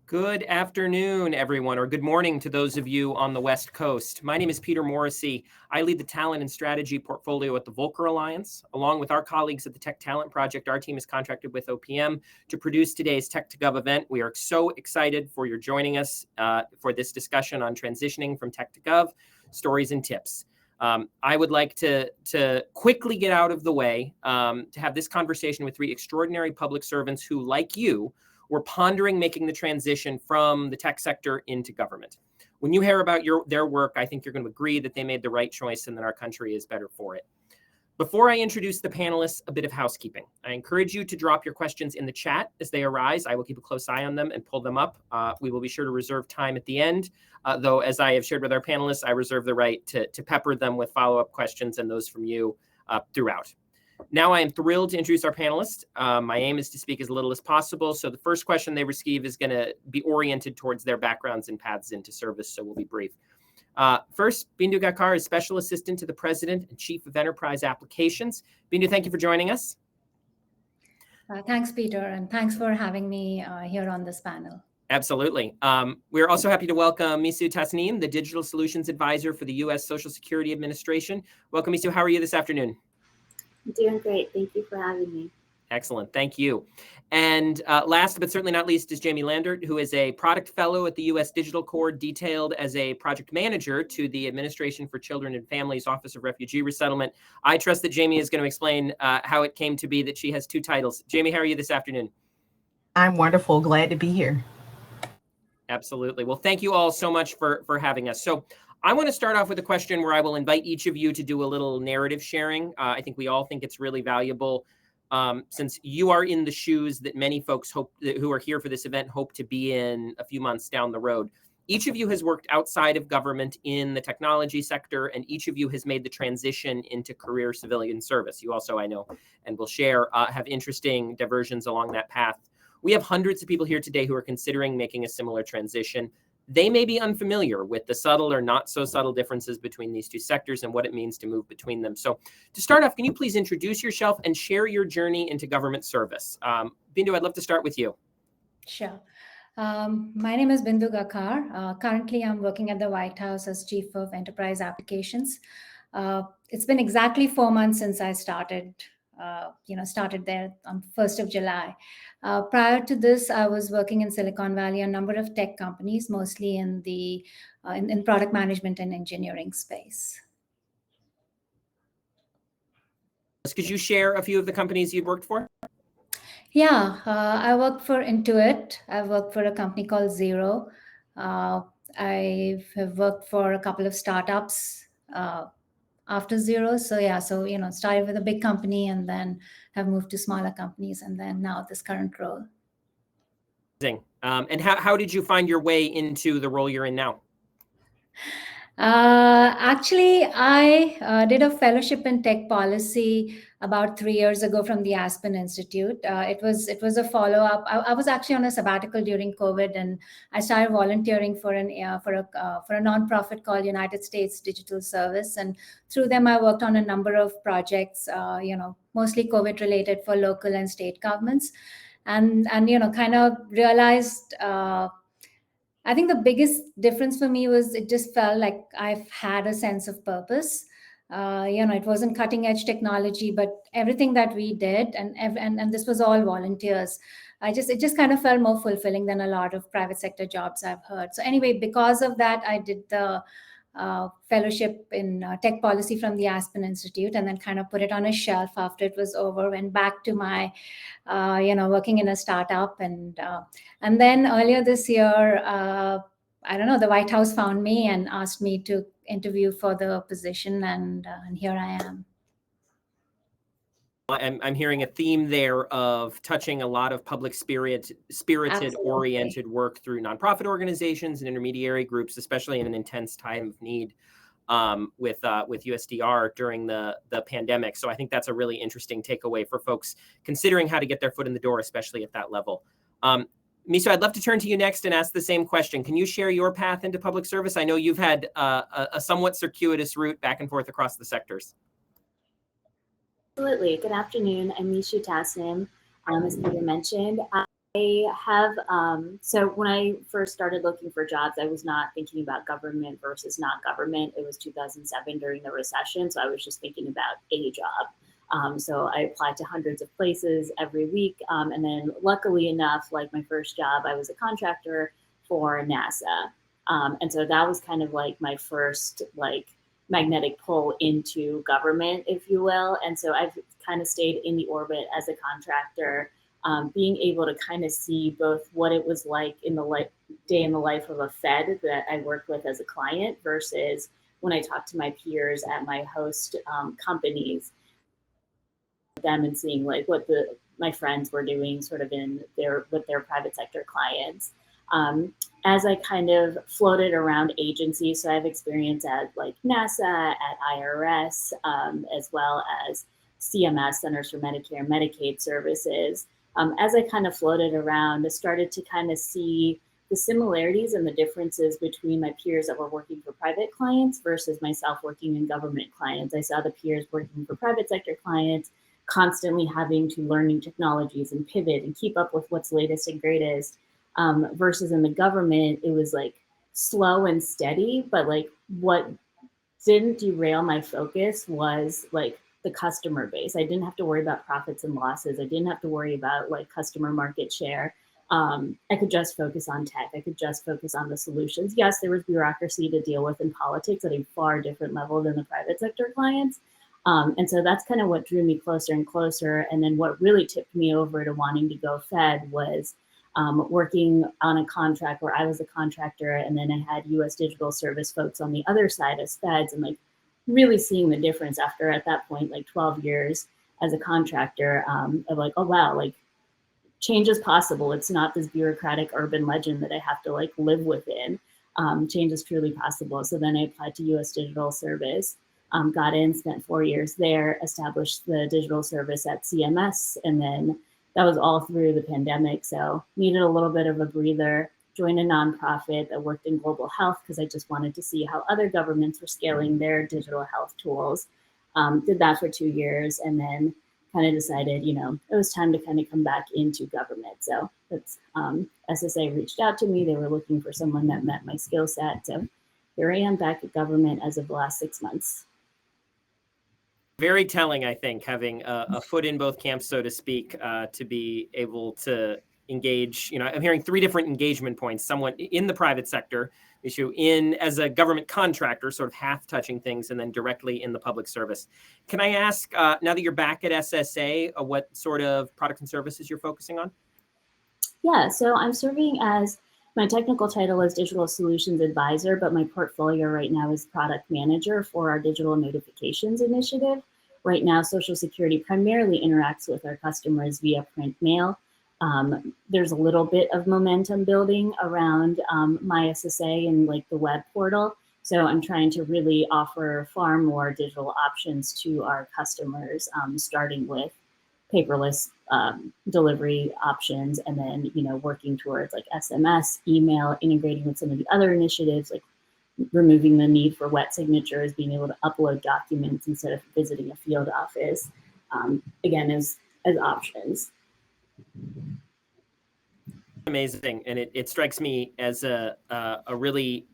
Good afternoon, everyone, or good morning to those of you on the West Coast. My name is Peter Morrissey. I lead the talent and strategy portfolio at the Volcker Alliance. Along with our colleagues at the Tech Talent Project, our team is contracted with OPM to produce today's Tech to Gov event. We are so excited for your joining us for this discussion on transitioning from Tech to Gov, stories and tips. I would like to quickly get out of the way to have this conversation with three extraordinary public servants who, like you, were pondering making the transition from the tech sector into government. When you hear about their work, I think you're going to agree that they made the right choice and that our country is better for it. Before I introduce the panelists, a bit of housekeeping. I encourage you to drop your questions in the chat as they arise. I will keep a close eye on them and pull them up. We will be sure to reserve time at the end, though, as I have shared with our panelists, I reserve the right to pepper them with follow-up questions and those from you throughout. Now I am thrilled to introduce our panelists. My aim is to speak as little as possible, so the first question they receive is going to be oriented towards their backgrounds and paths into service, so we'll be brief. First, Bindu Gakar is Special Assistant to the President and Chief of Enterprise Applications. Bindu, thank you for joining us. Thanks, Peter, and thanks for having me here on this panel. Absolutely. We're also happy to welcome Misu Tasneem, the Digital Solutions Advisor for the U.S. Social Security Administration. Welcome, Misu. How are you this afternoon? I'm doing great. Thank you for having me. Excellent. Thank you. And last but certainly not least is Jamie Landert, who is a product fellow at the U.S. Digital Corps, detailed as a project manager to the Administration for Children and Families Office of Refugee Resettlement. I trust that Jamie is going to explain how it came to be that she has two titles. Jamie, how are you this afternoon? I'm wonderful. Glad to be here. Absolutely. Well, thank you all so much for having us. So I want to start off with a question where I will invite each of you to do a little narrative sharing. I think we all think it's really valuable since you are in the shoes that many folks who are here for this event hope to be in a few months down the road. Each of you has worked outside of government in the technology sector, and each of you has made the transition into career civilian service. You also, I know, and will share, have interesting diversions along that path. We have hundreds of people here today who are considering making a similar transition. They may be unfamiliar with the subtle or not so subtle differences between these two sectors and what it means to move between them. So to start off, can you please introduce yourself and share your journey into government service? Bindu, I'd love to start with you. Sure. My name is Bindu Gakar. Currently, I'm working at the White House as Chief of Enterprise Applications. It's been exactly 4 months since I started there on 1st of July. Prior to this, I was working in Silicon Valley, a number of tech companies, mostly in the in product management and engineering space. Could you share a few of the companies you'd worked for? Yeah, I worked for Intuit. I've worked for a company called Xero. I have worked for a couple of startups after Xero. So started with a big company and then have moved to smaller companies and then now this current role. And how did you find your way into the role you're in now? Actually, I did a fellowship in tech policy about 3 years ago from the Aspen Institute. It was a follow-up. I was actually on a sabbatical during COVID, and I started volunteering for a nonprofit called United States Digital Service. And through them, I worked on a number of projects, mostly COVID related for local and state governments, and kind of realized. I think the biggest difference for me was it just felt like I've had a sense of purpose. It wasn't cutting edge technology, but everything that we did, and this was all volunteers. It just kind of felt more fulfilling than a lot of private sector jobs I've heard. So anyway, because of that, I did the fellowship in tech policy from the Aspen Institute, and then kind of put it on a shelf after it was over. Went back to my, working in a startup, and then earlier this year, the White House found me and asked me to interview for the position, and here I am. I'm hearing a theme there of touching a lot of public spirited Absolutely. Oriented work through nonprofit organizations and intermediary groups, especially in an intense time of need with USDR during the pandemic. So I think that's a really interesting takeaway for folks considering how to get their foot in the door, especially at that level. Misu, I'd love to turn to you next and ask the same question. Can you share your path into public service? I know you've had a somewhat circuitous route back and forth across the sectors. Absolutely. Good afternoon. I'm Misu Tasneem. As Peter mentioned, I have, so when I first started looking for jobs, I was not thinking about government versus not government. It was 2007 during the recession, so I was just thinking about a job. So I applied to hundreds of places every week. And then luckily enough, like my first job, I was a contractor for NASA. And so that was kind of like my first like magnetic pull into government, if you will. And so I've kind of stayed in the orbit as a contractor, being able to kind of see both what it was like in the day in the life of a Fed that I worked with as a client versus when I talked to my peers at my host companies, them and seeing like what my friends were doing sort of with their private sector clients. As I kind of floated around agencies, so I have experience at like NASA, at IRS, as well as CMS, Centers for Medicare and Medicaid Services. As I kind of floated around, I started to kind of see the similarities and the differences between my peers that were working for private clients versus myself working in government clients. I saw the peers working for private sector clients constantly having to learn new technologies and pivot and keep up with what's latest and greatest, versus in the government, it was like slow and steady, but like what didn't derail my focus was like the customer base. I didn't have to worry about profits and losses. I didn't have to worry about like customer market share. I could just focus on tech. I could just focus on the solutions. Yes, there was bureaucracy to deal with in politics at a far different level than the private sector clients. And so that's kind of what drew me closer and closer. And then what really tipped me over to wanting to go Fed was working on a contract where I was a contractor, and then I had US Digital Service folks on the other side as Feds, and like really seeing the difference after at that point, like 12 years as a contractor, of like, oh wow, like change is possible. It's not this bureaucratic urban legend that I have to like live within. Change is truly possible. So then I applied to US Digital Service. Got in, spent 4 years there, established the digital service at CMS, and then that was all through the pandemic. So needed a little bit of a breather, joined a nonprofit that worked in global health because I just wanted to see how other governments were scaling their digital health tools. Did that for 2 years and then kind of decided, it was time to kind of come back into government. So that's SSA reached out to me. They were looking for someone that met my skill set. So here I am back at government as of the last 6 months. Very telling, I think, having a foot in both camps, so to speak, to be able to engage. I'm hearing 3 different engagement points: someone in the private sector, issue in as a government contractor, sort of half touching things, and then directly in the public service. Can I ask, now that you're back at SSA, what sort of products and services you're focusing on? Yeah, so I'm serving as, my technical title is Digital Solutions Advisor, but my portfolio right now is Product Manager for our Digital Notifications Initiative. Right now, Social Security primarily interacts with our customers via print mail. There's a little bit of momentum building around my SSA and like the web portal. So I'm trying to really offer far more digital options to our customers, starting with paperless delivery options, and then working towards like SMS, email, integrating with some of the other initiatives, like removing the need for wet signatures, being able to upload documents instead of visiting a field office, again, as options. Amazing, and it strikes me as a really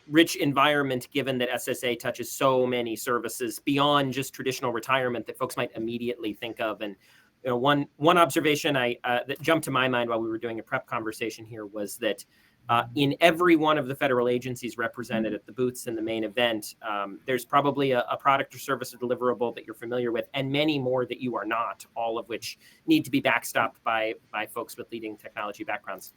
rich environment, given that SSA touches so many services beyond just traditional retirement that folks might immediately think of. And one observation that jumped to my mind while we were doing a prep conversation here was that in every one of the federal agencies represented at the booths in the main event, there's probably a product or service or deliverable that you're familiar with, and many more that you are not, all of which need to be backstopped by folks with leading technology backgrounds.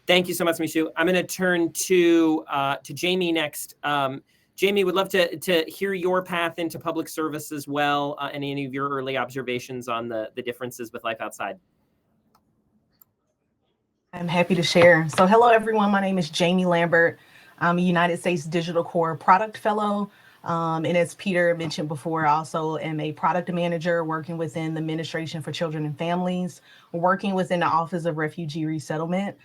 Thank you so much, Mishu. I'm going to turn to Jamie next. Jamie, would love to hear your path into public service as well, and any of your early observations on the differences with life outside. I'm happy to share. So hello, everyone. My name is Jamie Lambert. I'm a United States Digital Corps Product Fellow. And as Peter mentioned before, I also am a product manager working within the Administration for Children and Families, working within the Office of Refugee Resettlement,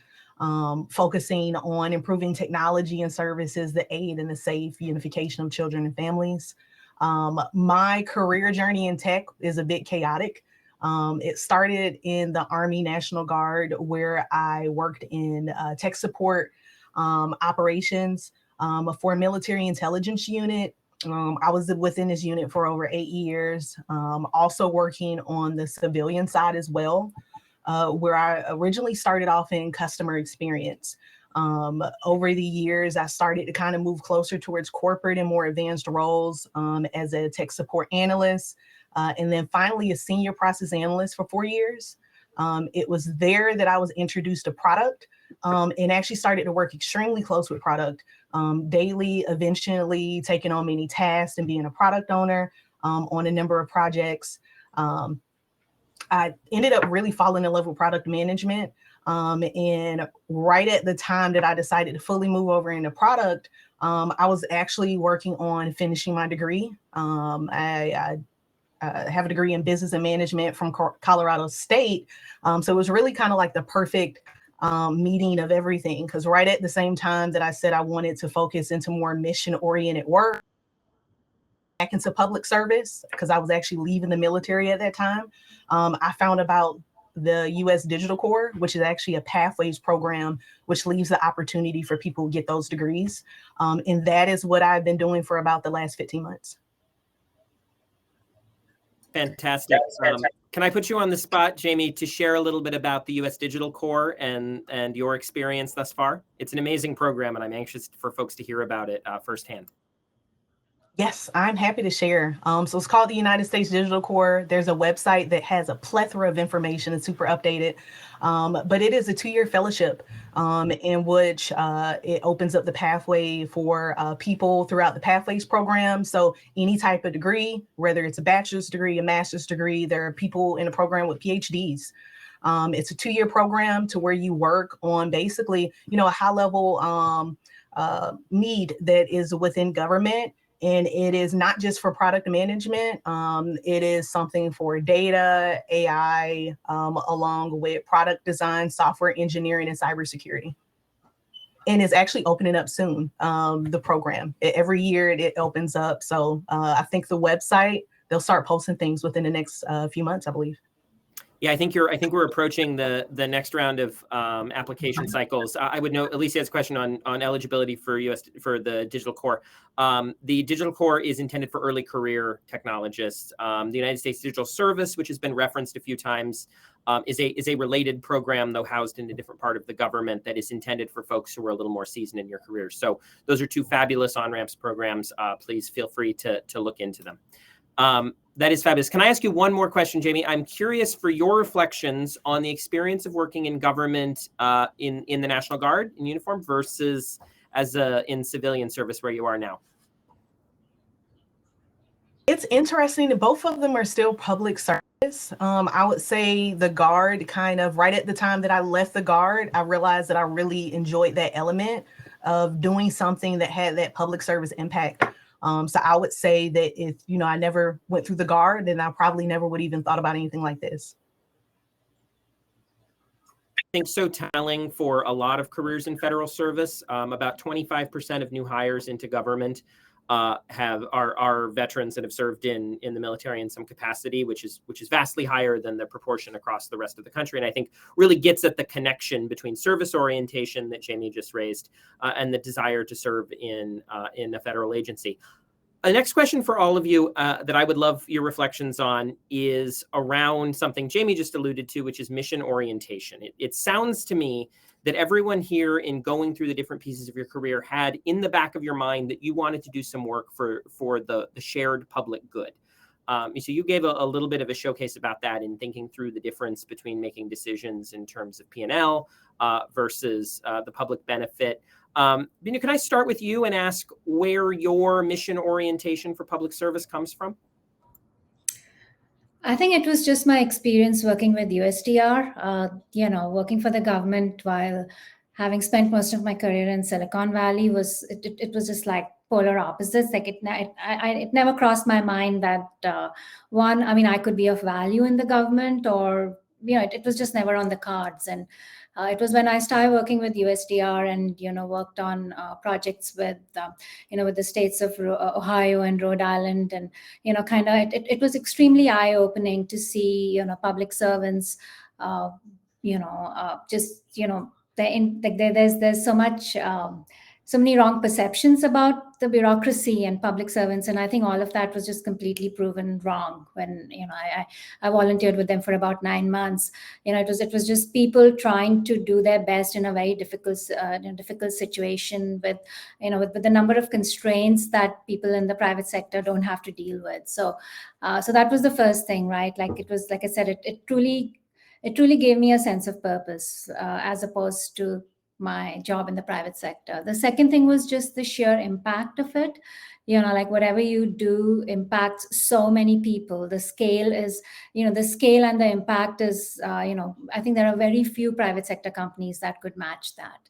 focusing on improving technology and services that aid in the safe unification of children and families. My career journey in tech is a bit chaotic. It started in the Army National Guard, where I worked in tech support operations for a military intelligence unit. I was within this unit for over 8 years, also working on the civilian side as well, where I originally started off in customer experience. Over the years, I started to kind of move closer towards corporate and more advanced roles as a tech support analyst, and then finally a senior process analyst for 4 years. It was there that I was introduced to product and actually started to work extremely close with product daily, eventually taking on many tasks and being a product owner on a number of projects. I ended up really falling in love with product management. And right at the time that I decided to fully move over into product, I was actually working on finishing my degree. I have a degree in business and management from Colorado State. So it was really kind of like the perfect meeting of everything, because right at the same time that I said I wanted to focus into more mission-oriented work, back into public service, because I was actually leaving the military at that time, I found about the U.S. Digital Corps, which is actually a pathways program, which leaves the opportunity for people to get those degrees. And that is what I've been doing for about the last 15 months. Fantastic. Can I put you on the spot, Jamie, to share a little bit about the U.S. Digital Corps and your experience thus far? It's an amazing program, and I'm anxious for folks to hear about it firsthand. Yes, I'm happy to share. So it's called the United States Digital Corps. There's a website that has a plethora of information. It's super updated, but it is a 2-year fellowship in which it opens up the pathway for people throughout the Pathways program. So any type of degree, whether it's a bachelor's degree, a master's degree, there are people in the program with PhDs. It's a 2-year program to where you work on basically, a high level need that is within government. And it is not just for product management. It is something for data, AI, along with product design, software engineering, and cybersecurity. And it's actually opening up soon, the program. Every year it opens up. So I think the website, they'll start posting things within the next few months, I believe. Yeah, I think we're approaching the next round of application cycles. I would note, Alicia has a question on eligibility for the Digital Corps. The Digital Corps is intended for early career technologists. The United States Digital Service, which has been referenced a few times, is a related program, though housed in a different part of the government, that is intended for folks who are a little more seasoned in your careers. So those are 2 fabulous on-ramps programs. Please feel free to look into them. That is fabulous. Can I ask you one more question, Jamie? I'm curious for your reflections on the experience of working in government in the National Guard in uniform versus in civilian service where you are now. It's interesting that both of them are still public service. I would say the Guard, kind of right at the time that I left the Guard, I realized that I really enjoyed that element of doing something that had that public service impact. So I would say that if, I never went through the Guard, then I probably never would even thought about anything like this. I think so telling for a lot of careers in federal service. About 25% of new hires into government are veterans that have served in the military in some capacity, which is vastly higher than the proportion across the rest of the country. And I think really gets at the connection between service orientation that Jamie just raised and the desire to serve in a federal agency. The next question for all of you that I would love your reflections on is around something Jamie just alluded to, which is mission orientation. It sounds to me that everyone here, in going through the different pieces of your career, had in the back of your mind that you wanted to do some work for the shared public good. So you gave a little bit of a showcase about that in thinking through the difference between making decisions in terms of P&L versus the public benefit. Can I start with you and ask where your mission orientation for public service comes from? I think it was just my experience working with USTR, working for the government while having spent most of my career in Silicon Valley. It was just like polar opposites. Like it never crossed my mind that I could be of value in the government, or it was just never on the cards. And it was when I started working with USDR and, worked on projects with, with the states of Ohio and Rhode Island. And, it was extremely eye-opening to see, public servants, there's so much, so many wrong perceptions about the bureaucracy and public servants. And I think all of that was just completely proven wrong when, I volunteered with them for about 9 months. It was just people trying to do their best in a very difficult situation with the number of constraints that people in the private sector don't have to deal with. So that was the first thing, right? Like it was, like I said, it truly gave me a sense of purpose as opposed to my job in the private sector. The second thing was just the sheer impact of it. Like whatever you do impacts so many people. The scale is, the scale and the impact is, I think there are very few private sector companies that could match that.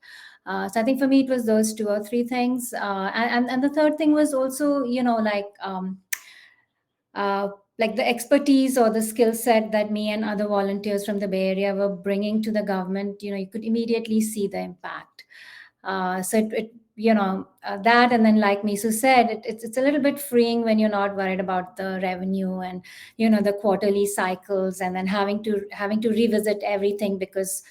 So I think for me, it was those 2 or 3 things. And the third thing was also, like the expertise or the skill set that me and other volunteers from the Bay Area were bringing to the government, you could immediately see the impact. So that, and then like Misu said, it's a little bit freeing when you're not worried about the revenue and, the quarterly cycles, and then having to revisit everything because,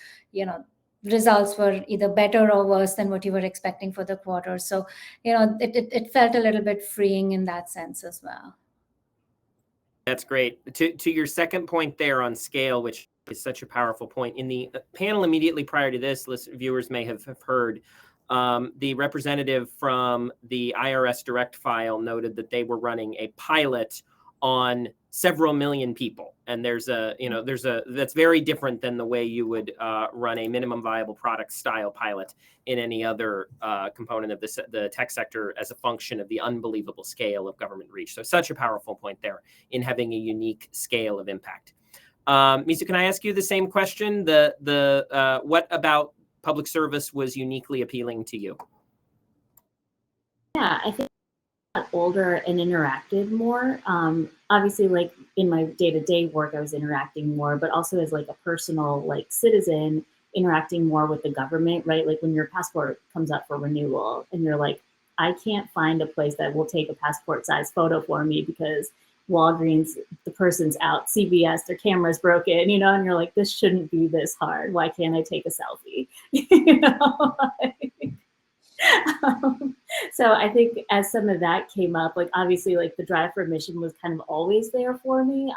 results were either better or worse than what you were expecting for the quarter. So, it felt a little bit freeing in that sense as well. That's great. To your second point there on scale, which is such a powerful point. In the panel immediately prior to this, viewers may have heard, the representative from the IRS direct file noted that they were running a pilot on several million people. And that's very different than the way you would run a minimum viable product style pilot in any other component of the tech sector as a function of the unbelievable scale of government reach. So such a powerful point there in having a unique scale of impact. Misu, can I ask you the same question? What about public service was uniquely appealing to you? Yeah, I think I got older and interacted more. Obviously, like in my day-to-day work, I was interacting more, but also as like a personal citizen, interacting more with the government, right? Like when your passport comes up for renewal and you're like, I can't find a place that will take a passport size photo for me because Walgreens, the person's out, CVS, their camera's broken, and you're like, this shouldn't be this hard. Why can't I take a selfie? So I think as some of that came up, obviously the drive for mission was kind of always there for me,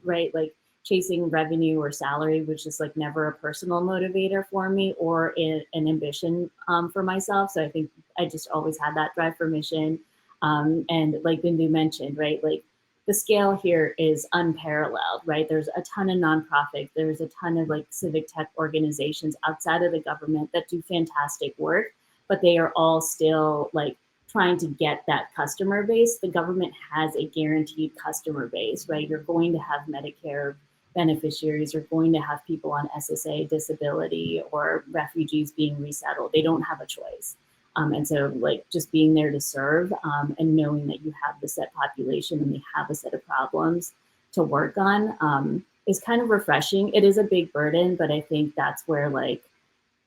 right? Like chasing revenue or salary was just never a personal motivator for me or an ambition for myself. So I think I just always had that drive for mission. And like Bindu mentioned, right? The scale here is unparalleled, right? There's a ton of nonprofits. There's a ton of civic tech organizations outside of the government that do fantastic work, but they are all still trying to get that customer base. The government has a guaranteed customer base, right? You're going to have Medicare beneficiaries, you're going to have people on SSA, disability, or refugees being resettled. They don't have a choice. And so just being there to serve and knowing that you have the set population and they have a set of problems to work on is kind of refreshing. It is a big burden, but I think that's where I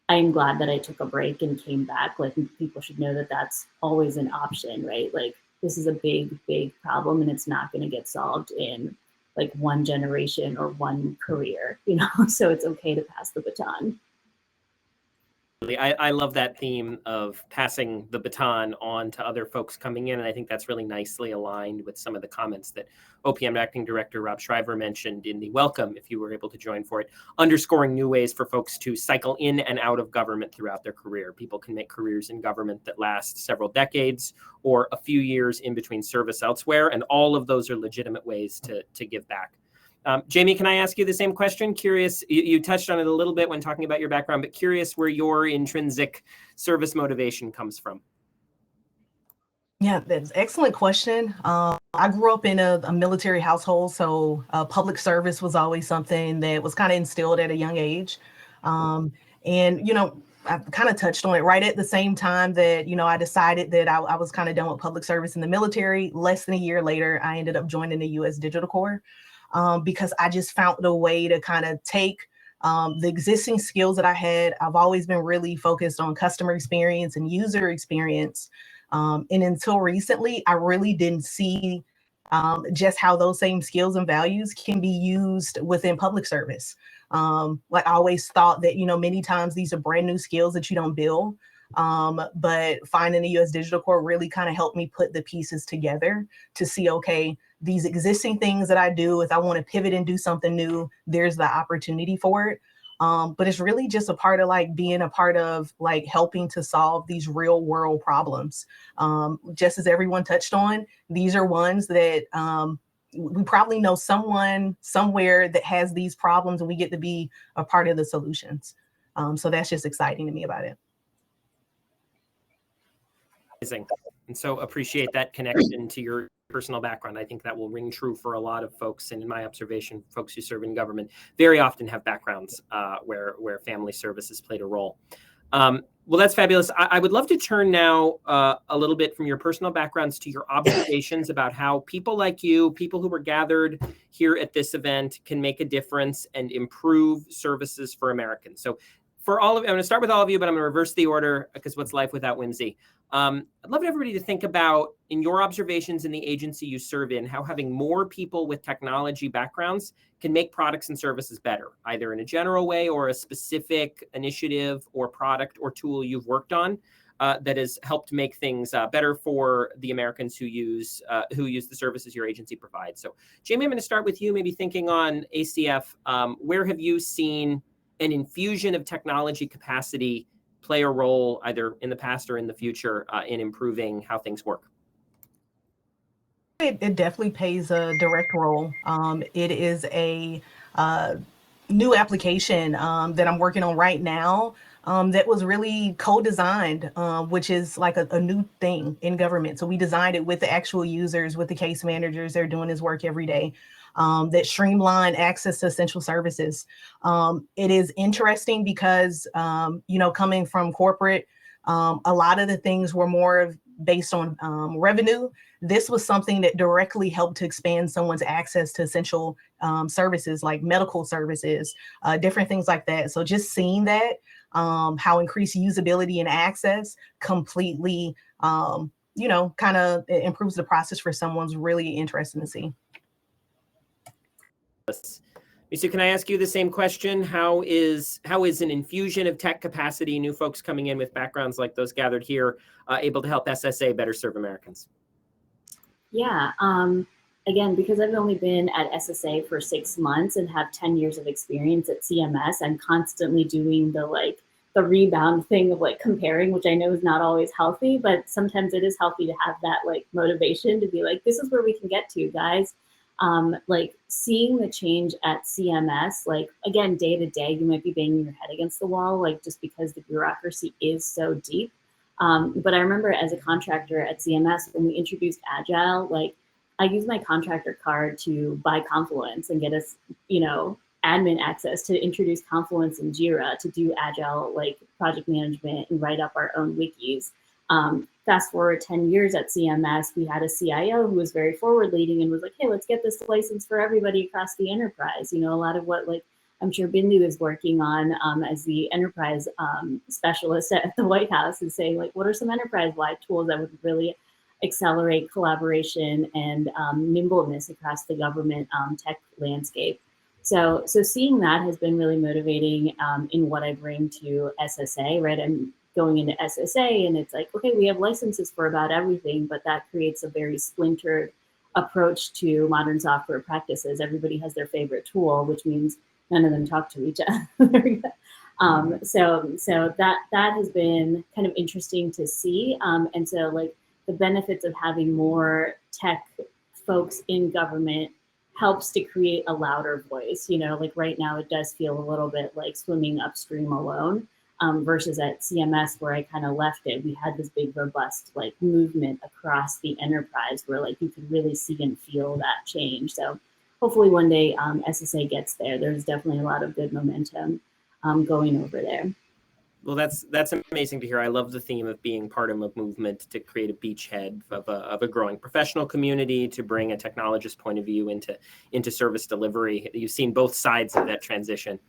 am glad that I took a break and came back. People should know that that's always an option, right? This is a big, big problem and it's not going to get solved in one generation or one career, so it's okay to pass the baton. I love that theme of passing the baton on to other folks coming in. And I think that's really nicely aligned with some of the comments that OPM Acting Director Rob Shriver mentioned in the welcome, if you were able to join for it, underscoring new ways for folks to cycle in and out of government throughout their career. People can make careers in government that last several decades or a few years in between service elsewhere. And all of those are legitimate ways to give back. Jamie, can I ask you the same question? Curious, you touched on it a little bit when talking about your background, but curious where your intrinsic service motivation comes from. Yeah, that's an excellent question. I grew up in a military household, so public service was always something that was kind of instilled at a young age. And, I kind of touched on it right at the same time that, I decided that I was kind of done with public service in the military. Less than a year later, I ended up joining the U.S. Digital Corps. Because I just found a way to kind of take The existing skills that I had, I've always been really focused on customer experience and user experience. And until recently, I really didn't see just how those same skills and values can be used within public service. Like I always thought that, many times these are brand new skills that you don't build. But finding the U.S. Digital Corps really kind of helped me put the pieces together to see, okay, these existing things that I do, if I want to pivot and do something new, there's the opportunity for it. But it's really just a part of being a part of helping to solve these real world problems. Just as everyone touched on, these are ones that we probably know someone somewhere that has these problems, and we get to be a part of the solutions. So that's just exciting to me about it. Amazing. And so appreciate that connection to your personal background. I think that will ring true for a lot of folks. And in my observation, folks who serve in government very often have backgrounds where family services played a role. Well, that's fabulous. I would love to turn now a little bit from your personal backgrounds to your observations about how people like you, people who were gathered here at this event, can make a difference and improve services for Americans. So for all of you, I'm going to start with all of you, but I'm going to reverse the order because what's life without whimsy? I'd love everybody to think about, in your observations in the agency you serve in, how having more people with technology backgrounds can make products and services better, either in a general way or a specific initiative or product or tool you've worked on that has helped make things better for the Americans who use the services your agency provides. So, Jamie, I'm going to start with you, maybe thinking on ACF. Where have you seen an infusion of technology capacity play a role either in the past or in the future in improving how things work? It definitely plays a direct role. It is a new application that I'm working on right now that was really co-designed, which is like a new thing in government. So we designed it with the actual users, with the case managers. They're doing this work every day. That streamline access to essential services. It is interesting because, coming from corporate, a lot of the things were more based on revenue. This was something that directly helped to expand someone's access to essential services like medical services, different things like that. So just seeing that, how increased usability and access completely, kind of improves the process for someone's really interesting to see. Lisa, can I ask you the same question? How is an infusion of tech capacity, new folks coming in with backgrounds like those gathered here, able to help SSA better serve Americans? Yeah, again, because I've only been at SSA for 6 months and have 10 years of experience at CMS, I'm constantly doing the rebound thing of comparing, which I know is not always healthy, but sometimes it is healthy to have that motivation to be this is where we can get to, guys. Seeing the change at CMS, again, day to day, you might be banging your head against the wall, just because the bureaucracy is so deep. But I remember as a contractor at CMS, when we introduced Agile, I used my contractor card to buy Confluence and get us, admin access to introduce Confluence and Jira to do Agile, project management and write up our own wikis. Fast forward 10 years at CMS, we had a CIO who was very forward leading and was like, hey, let's get this license for everybody across the enterprise. A lot of what I'm sure Bindu is working on as the enterprise specialist at the White House is saying what are some enterprise-wide tools that would really accelerate collaboration and nimbleness across the government tech landscape. So seeing that has been really motivating in what I bring to SSA, right? I'm going into SSA and it's okay, we have licenses for about everything, but that creates a very splintered approach to modern software practices. Everybody has their favorite tool, which means none of them talk to each other. So that has been kind of interesting to see. And so the benefits of having more tech folks in government helps to create a louder voice. Right now it does feel a little bit like swimming upstream alone. Versus at CMS where I kind of left it, we had this big robust movement across the enterprise where you could really see and feel that change. So hopefully one day SSA gets there. There's definitely a lot of good momentum going over there. Well, that's amazing to hear. I love the theme of being part of a movement to create a beachhead of a growing professional community, to bring a technologist point of view into service delivery. You've seen both sides of that transition.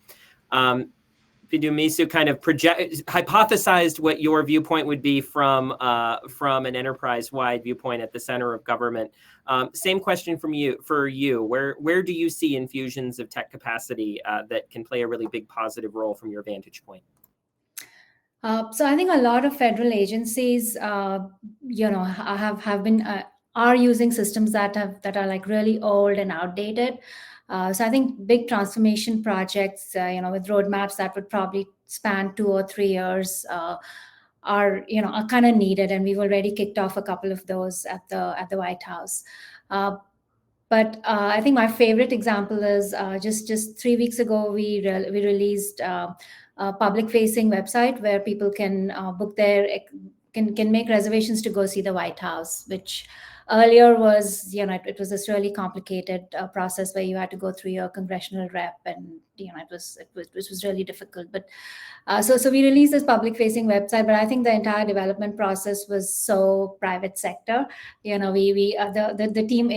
Misu kind of hypothesized what your viewpoint would be from an enterprise-wide viewpoint at the center of government. Same question for you. Where do you see infusions of tech capacity that can play a really big positive role from your vantage point? So I think a lot of federal agencies, are using systems that are like really old and outdated. So I think big transformation projects, with roadmaps that would probably span 2 or 3 years, are kind of needed, and we've already kicked off a couple of those at the White House. But I think my favorite example is just 3 weeks ago we released a public-facing website where people can can make reservations to go see the White House, which earlier was, it was this really complicated process where you had to go through your congressional rep, and it was really difficult. But so we released this public-facing website, but I think the entire development process was so private sector. The team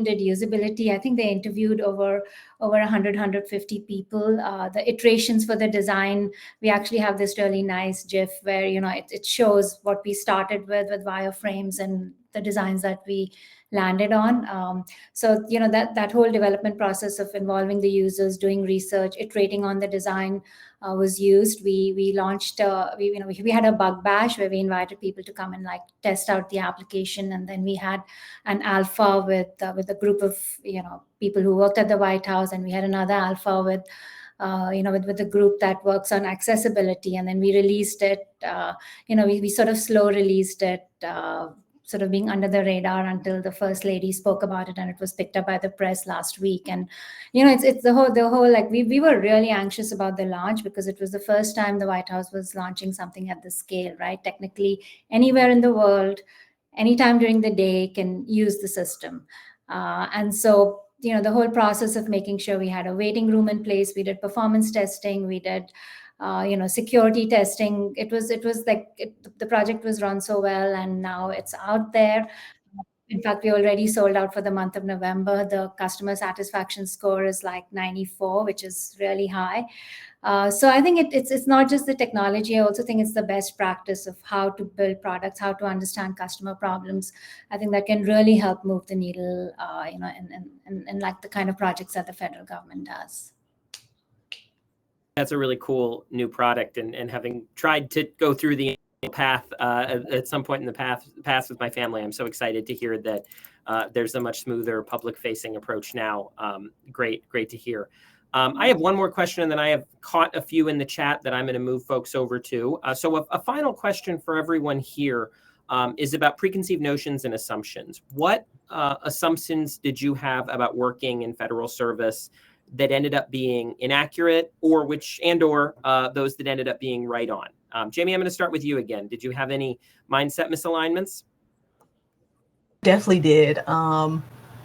did usability. I think they interviewed over 150 people. The iterations for the design, we actually have this really nice GIF where it shows what we started with wireframes and the designs that we landed on. So that whole development process of involving the users, doing research, iterating on the design was used. We launched we had a bug bash where we invited people to come and test out the application, and then we had an alpha with a group of people who worked at the White House, and we had another alpha with with the group that works on accessibility, and then we released it. We sort of slow released it, sort of being under the radar until the First Lady spoke about it, and it was picked up by the press last week. And it's the whole we were really anxious about the launch because it was the first time the White House was launching something at this scale, right? Technically, anywhere in the world, anytime during the day can use the system, and so the whole process of making sure we had a waiting room in place, we did performance testing, we did security testing. The project was run so well, and now it's out there. In fact, we already sold out for the month of November. The customer satisfaction score is 94, which is really high. So I think it's not just the technology. I also think it's the best practice of how to build products, how to understand customer problems. I think that can really help move the needle, in the kind of projects that the federal government does. That's a really cool new product, and having tried to go through the path at some point in the past with my family, I'm so excited to hear that there's a much smoother public-facing approach now. Great to hear. I have one more question, and then I have caught a few in the chat that I'm going to move folks over to. So a final question for everyone here is about preconceived notions and assumptions. What assumptions did you have about working in federal service that ended up being inaccurate, or those that ended up being right on? Jamie, I'm going to start with you again. Did you have any mindset misalignments? Definitely did.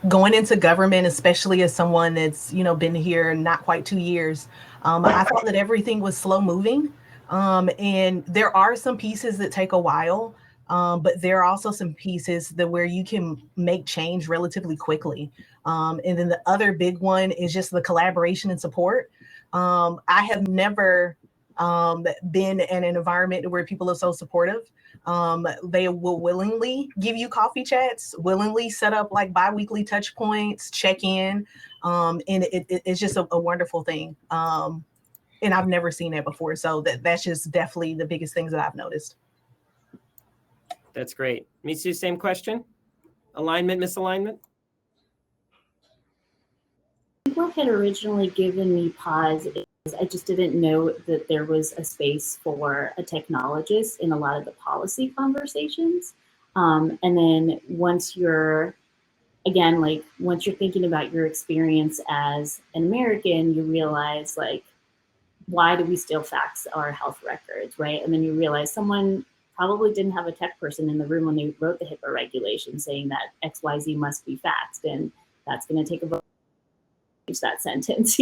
Going into government, especially as someone that's been here not quite 2 years, I thought that everything was slow moving, and there are some pieces that take a while, but there are also some pieces where you can make change relatively quickly. And then the other big one is just the collaboration and support. I have never been in an environment where people are so supportive. They will willingly give you coffee chats, willingly set up bi-weekly touch points, check in. And it's just a wonderful thing. And I've never seen that before. So that's just definitely the biggest things that I've noticed. That's great. Misu, same question? Alignment, misalignment? What had originally given me pause is I just didn't know that there was a space for a technologist in a lot of the policy conversations. And then once you're thinking about your experience as an American, you realize why do we still fax our health records, right? And then you realize someone probably didn't have a tech person in the room when they wrote the HIPAA regulation saying that XYZ must be faxed, and that's going to take a vote to change that sentence,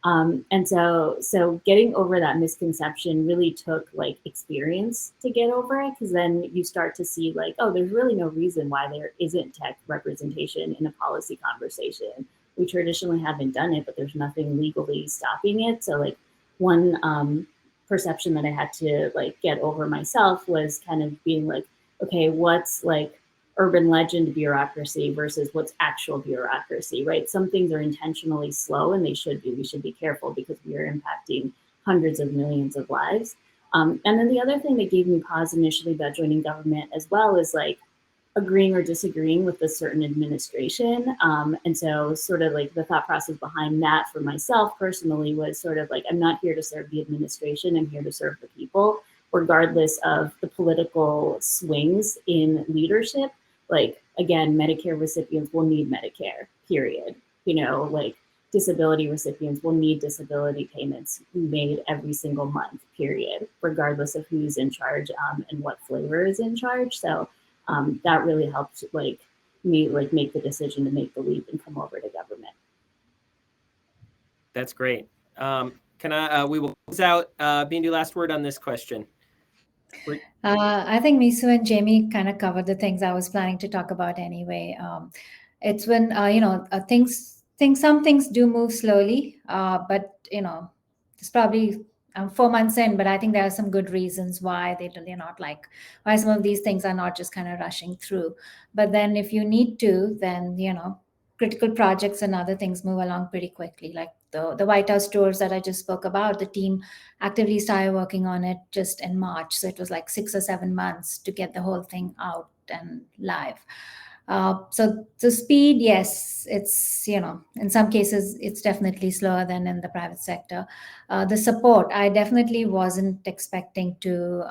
And so getting over that misconception really took experience to get over it, because then you start to see there's really no reason why there isn't tech representation in a policy conversation. We traditionally haven't done it, but there's nothing legally stopping it. So one perception that I had to like get over myself was kind of being like, okay, what's like urban legend bureaucracy versus what's actual bureaucracy, right? Some things are intentionally slow and they should be. We should be careful because we are impacting hundreds of millions of lives. And then the other thing that gave me pause initially about joining government as well is like agreeing or disagreeing with a certain administration. And so sort of like the thought process behind that for myself personally was sort of like, I'm not here to serve the administration, I'm here to serve the people, regardless of the political swings in leadership. Like, again, Medicare recipients will need Medicare, period. You know, like disability recipients will need disability payments made every single month, period, regardless of who's in charge and what flavor is in charge. So that really helped like me like make the decision to make the leap and come over to government. That's great. We will close out. Bindu, last word on this question. I think Misu and Jamie kind of covered the things I was planning to talk about anyway. It's when some things do move slowly, but it's probably 4 months in, but I think there are some good reasons why they're not like why some of these things are not just kind of rushing through. But then if you need to, then critical projects and other things move along pretty quickly. Like the White House tours that I just spoke about, the team actively started working on it just in March. So it was like 6 or 7 months to get the whole thing out and live. So speed, yes, it's, in some cases, it's definitely slower than in the private sector. The support, I definitely wasn't expecting to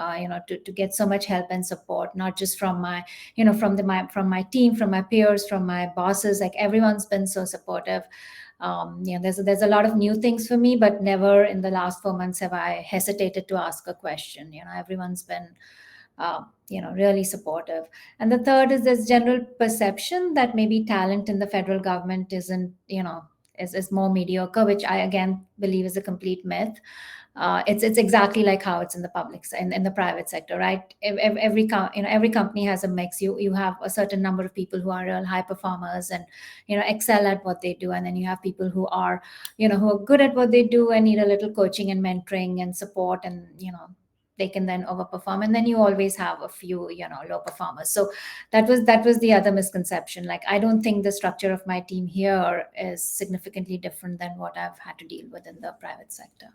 get so much help and support, not just from my, from my team, from my peers, from my bosses. Like everyone's been so supportive. There's a lot of new things for me, but never in the last 4 months have I hesitated to ask a question. Everyone's been really supportive. And the third is this general perception that maybe talent in the federal government isn't, is more mediocre, which I again believe is a complete myth. It's exactly like how it's in the public in the private sector, right? Every company has a mix. You have a certain number of people who are real high performers and excel at what they do, and then you have people who are who are good at what they do and need a little coaching and mentoring and support, and they can then overperform, and then you always have a few low performers. So that was the other misconception. Like, I don't think the structure of my team here is significantly different than what I've had to deal with in the private sector.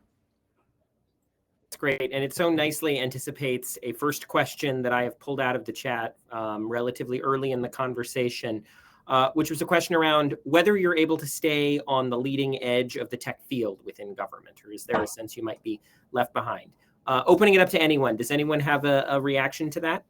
It's great, and it so nicely anticipates a first question that I have pulled out of the chat relatively early in the conversation, which was a question around whether you're able to stay on the leading edge of the tech field within government, or is there a sense you might be left behind? Opening it up to anyone. Does anyone have a reaction to that?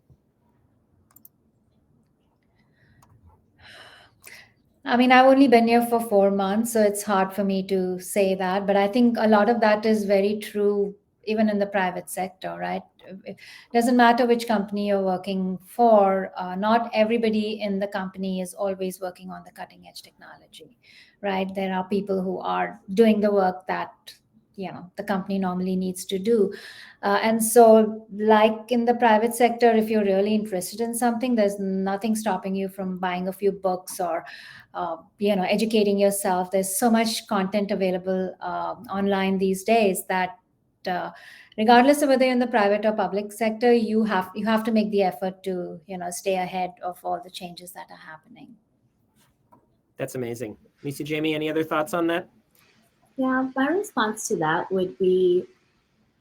I mean, I've only been here for 4 months, so it's hard for me to say that. But I think a lot of that is very true, even in the private sector, right? It doesn't matter which company you're working for. Not everybody in the company is always working on the cutting edge technology, right? There are people who are doing the work that the company normally needs to do. And so like in the private sector, if you're really interested in something, there's nothing stopping you from buying a few books or, educating yourself. There's so much content available online these days that regardless of whether you're in the private or public sector, you have to make the effort to, stay ahead of all the changes that are happening. That's amazing. Lisa, Jamie, any other thoughts on that? Yeah, my response to that would be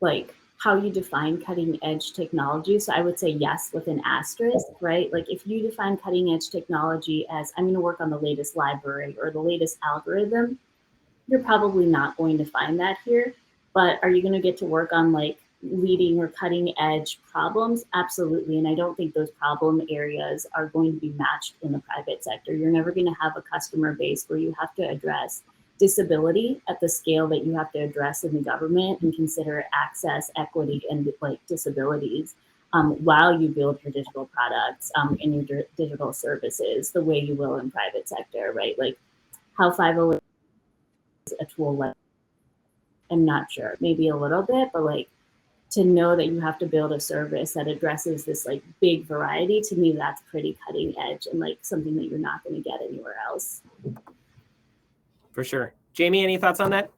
like how you define cutting edge technology. So I would say yes with an asterisk, right? Like if you define cutting edge technology as I'm going to work on the latest library or the latest algorithm, you're probably not going to find that here. But are you going to get to work on like leading or cutting edge problems? Absolutely. And I don't think those problem areas are going to be matched in the private sector. You're never going to have a customer base where you have to address disability at the scale that you have to address in the government and consider access, equity, and like disabilities while you build your digital products and your digital services the way you will in private sector, right? Like how 501 is a tool, like I'm not sure, maybe a little bit, but like to know that you have to build a service that addresses this like big variety, to me, that's pretty cutting edge and like something that you're not going to get anywhere else. For sure. Jamie, any thoughts on that?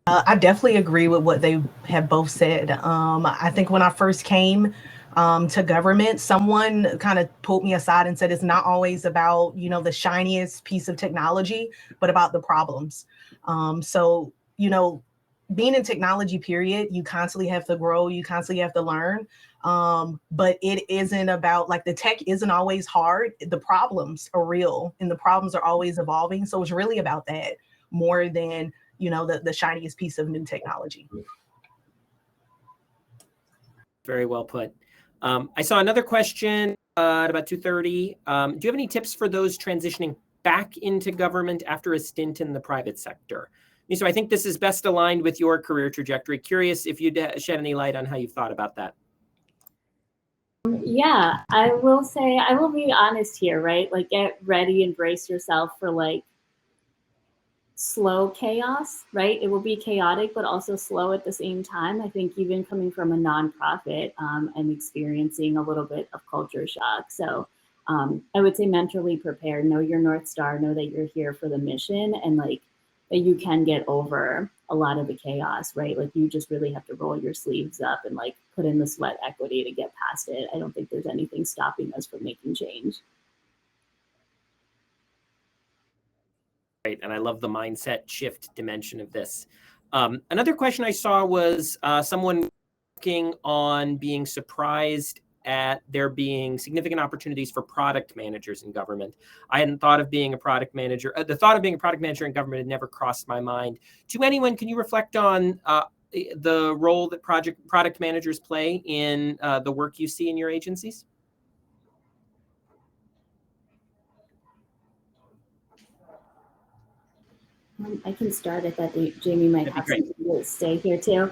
I definitely agree with what they have both said. I think when I first came to government, someone kind of pulled me aside and said it's not always about, the shiniest piece of technology, but about the problems. So, being in technology, period, you constantly have to grow, you constantly have to learn. But it isn't about, like, the tech isn't always hard. The problems are real and the problems are always evolving. So it's really about that more than the shiniest piece of new technology. Very well put. I saw another question at about 2:30. Do you have any tips for those transitioning back into government after a stint in the private sector? So I think this is best aligned with your career trajectory. Curious if you'd shed any light on how you've thought about that. Yeah, I will say, I will be honest here, right? Like, get ready and brace yourself for like slow chaos, right? It will be chaotic, but also slow at the same time. I think even coming from a nonprofit, I'm experiencing a little bit of culture shock. So I would say mentally prepare, know your North Star, know that you're here for the mission, and like that you can get over a lot of the chaos, right? Like, you just really have to roll your sleeves up and like put in the sweat equity to get past it. I don't think there's anything stopping us from making change. Right, and I love the mindset shift dimension of this. Another question I saw was someone working on being surprised at there being significant opportunities for product managers in government. I hadn't thought of being a product manager. The thought of being a product manager in government had never crossed my mind. To anyone, can you reflect on the role that product managers play in the work you see in your agencies? I can start at that. Jamie might have great. something to say here too.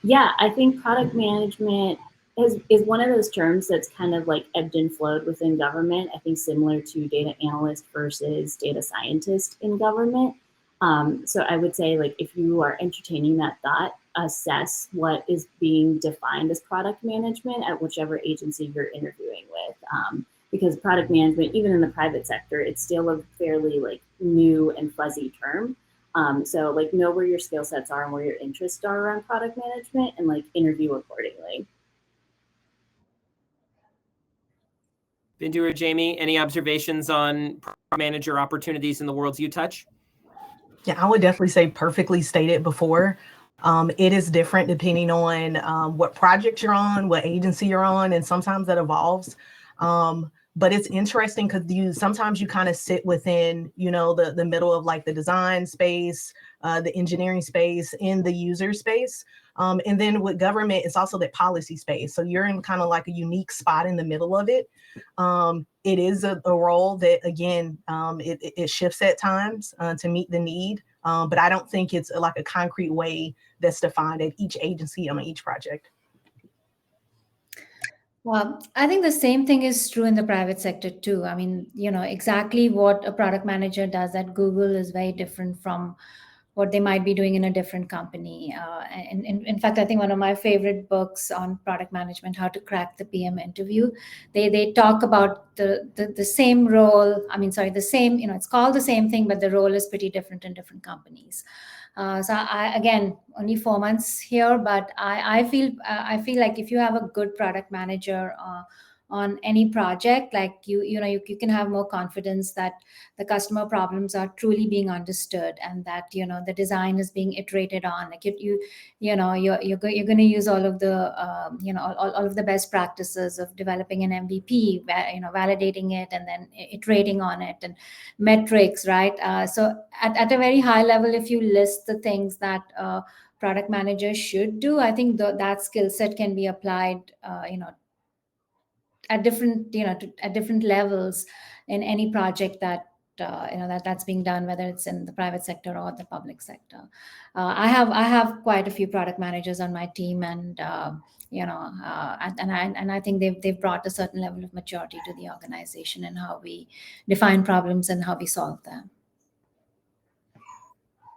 Yeah, I think product management is one of those terms that's kind of like ebbed and flowed within government. I think similar to data analyst versus data scientist in government. So I would say, like, if you are entertaining that thought, assess what is being defined as product management at whichever agency you're interviewing with. Because product management, even in the private sector, it's still a fairly like new and fuzzy term. So like, know where your skill sets are and where your interests are around product management, and like interview accordingly. Bindu or Jamie, any observations on product manager opportunities in the worlds you touch? Yeah, I would definitely say perfectly stated before. It is different depending on what project you're on, what agency you're on, and sometimes that evolves. But it's interesting because sometimes you kind of sit within, the middle of like the design space, the engineering space, in the user space. And then with government, it's also that policy space. So you're in kind of like a unique spot in the middle of it. It is a role that, again, it shifts at times to meet the need. But I don't think it's like a concrete way that's defined at each agency on each project. Well, I think the same thing is true in the private sector too. I mean, exactly what a product manager does at Google is very different from what they might be doing in a different company. And in fact, I think one of my favorite books on product management, How to Crack the PM Interview, they talk about the same role. I mean, sorry, the same, it's called the same thing, but the role is pretty different in different companies. So I, again, only 4 months here, but I feel like if you have a good product manager on any project, like you can have more confidence that the customer problems are truly being understood, and that the design is being iterated on. Like you're going to use all of the all of the best practices of developing an MVP, validating it and then iterating on it, and metrics, right? So at a very high level, if you list the things that product managers should do, I think that skill set can be applied at different at different levels in any project that's being done, whether it's in the private sector or the public sector. I have quite a few product managers on my team, and and I think they've brought a certain level of maturity to the organization and how we define problems and how we solve them.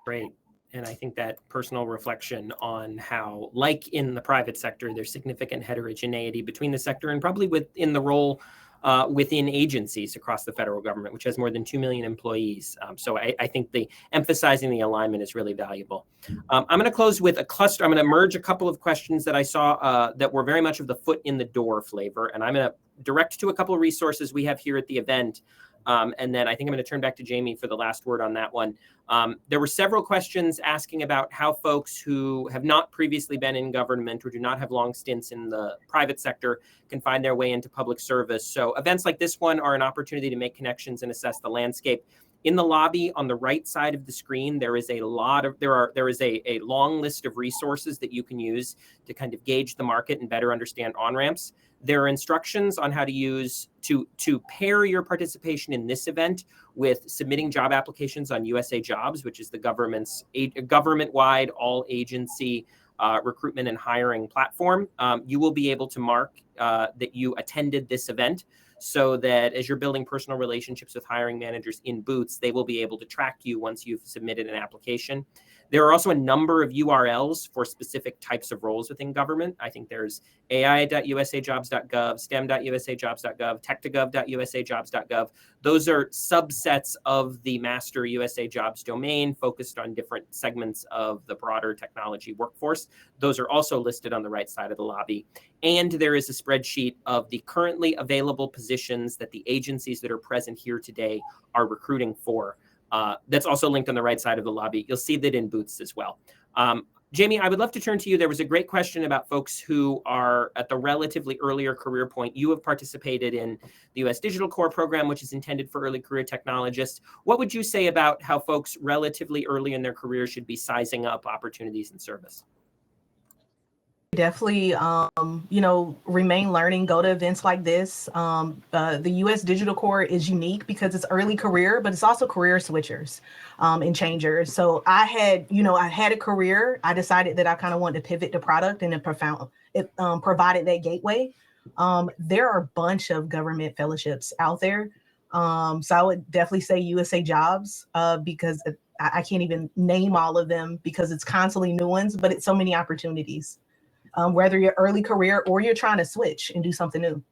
Great. And I think that personal reflection on how, like in the private sector, there's significant heterogeneity between the sector and probably within the role within agencies across the federal government, which has more than 2 million employees. So I think emphasizing the alignment is really valuable. I'm going to close with a cluster. I'm going to merge a couple of questions that I saw that were very much of the foot in the door flavor, and I'm going to direct to a couple of resources we have here at the event. And then I think I'm going to turn back to Jamie for the last word on that one. There were several questions asking about how folks who have not previously been in government or do not have long stints in the private sector can find their way into public service. So events like this one are an opportunity to make connections and assess the landscape. In the lobby on the right side of the screen, there is a long list of resources that you can use to kind of gauge the market and better understand on-ramps. There are instructions on how to use to pair your participation in this event with submitting job applications on USA Jobs, which is the government-wide all agency recruitment and hiring platform. You will be able to mark that you attended this event, so that as you're building personal relationships with hiring managers in Boots, they will be able to track you once you've submitted an application. There are also a number of URLs for specific types of roles within government. I think there's ai.usajobs.gov, stem.usajobs.gov, tech2gov.usajobs.gov. Those are subsets of the master USA Jobs domain focused on different segments of the broader technology workforce. Those are also listed on the right side of the lobby. And there is a spreadsheet of the currently available positions that the agencies that are present here today are recruiting for. That's also linked on the right side of the lobby. You'll see that in Boots as well. Jamie, I would love to turn to you. There was a great question about folks who are at the relatively earlier career point. You have participated in the U.S. Digital Corps program, which is intended for early career technologists. What would you say about how folks relatively early in their career should be sizing up opportunities in service? Definitely, remain learning, go to events like this. The U.S. Digital Corps is unique because it's early career, but it's also career switchers and changers. So I had a career. I decided that I kind of wanted to pivot to product, and it provided that gateway. There are a bunch of government fellowships out there. So I would definitely say USA Jobs because I can't even name all of them because it's constantly new ones, but it's so many opportunities. Whether you're early career or you're trying to switch and do something new.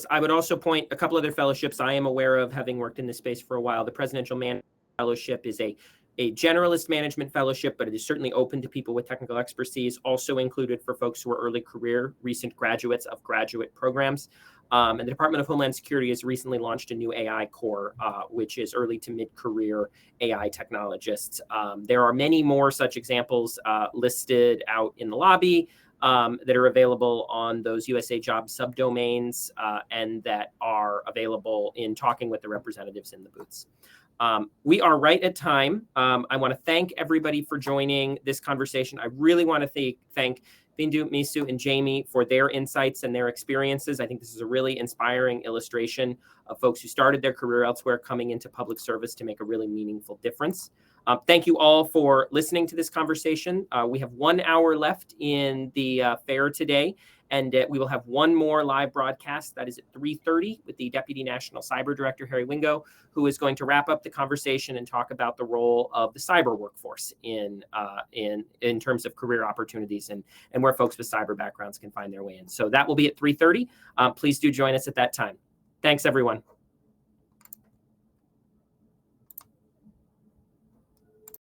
I would also point a couple other fellowships I am aware of, having worked in this space for a while. The Presidential Management Fellowship is a generalist management fellowship, but it is certainly open to people with technical expertise, also included for folks who are early career, recent graduates of graduate programs. And the Department of Homeland Security has recently launched a new AI Corps, which is early to mid-career AI technologists. There are many more such examples listed out in the lobby that are available on those USA Jobs subdomains and that are available in talking with the representatives in the booths. We are right at time. I want to thank everybody for joining this conversation. I really want to thank Bindu, Misu, and Jamie for their insights and their experiences. I think this is a really inspiring illustration of folks who started their career elsewhere coming into public service to make a really meaningful difference. Thank you all for listening to this conversation. We have 1 hour left in the fair today, and we will have one more live broadcast that is at 3:30 with the Deputy National Cyber Director, Harry Wingo, who is going to wrap up the conversation and talk about the role of the cyber workforce in terms of career opportunities and where folks with cyber backgrounds can find their way in. So that will be at 3:30. Please do join us at that time. Thanks, everyone.